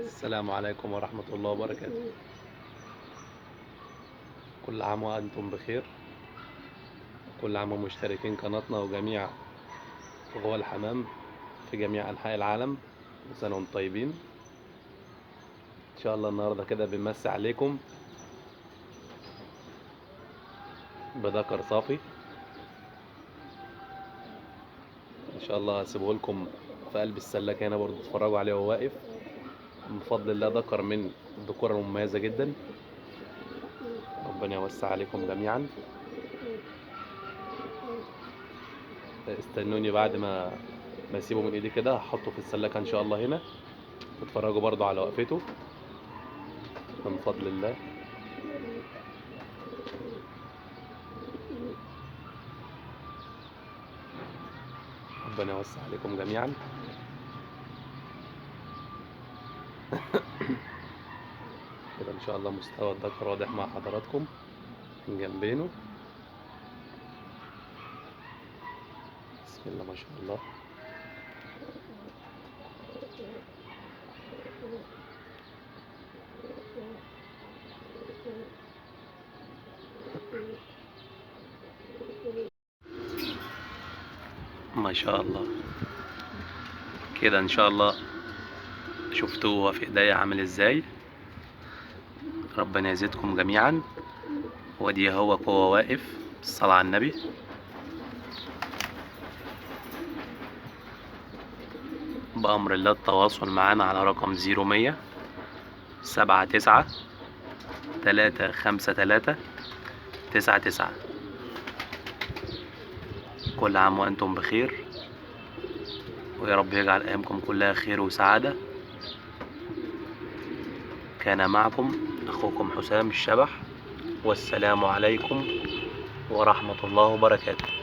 السلام عليكم ورحمة الله وبركاته. كل عام وأنتم بخير. كل عام ومشتركين قناتنا وجميع غوى الحمام في جميع أنحاء العالم، وسنة وانتم طيبين. إن شاء الله النهاردة كده بنمسي عليكم بذكر صافي. إن شاء الله هسيبه لكم في قلب السلة هنا برضه تتفرجوا عليه وهو واقف. بفضل الله ذكر من الذكور المميزة جدا. ربنا يوسع عليكم جميعا. استنوني بعد ما اسيبه من ايدي كده هحطه في السلكة ان شاء الله هنا، تتفرجوا برضو على وقفته من فضل الله. ربنا يوسع عليكم جميعا. كده ان شاء الله مستوى الذكر واضح مع حضراتكم من جنبينه. بسم الله ما شاء الله. ما شاء الله. كده ان شاء الله شفتوه في ايديا عامل ازاي. ربنا يزيدكم جميعا. ودي هو واقف. الصلاة على النبي. بأمر الله التواصل معنا على رقم 0100 79 353 99. كل عام وأنتم بخير، ويا رب يجعل أيامكم كلها خير وسعادة. كان معكم أخوكم حسام الشبح، والسلام عليكم ورحمة الله وبركاته.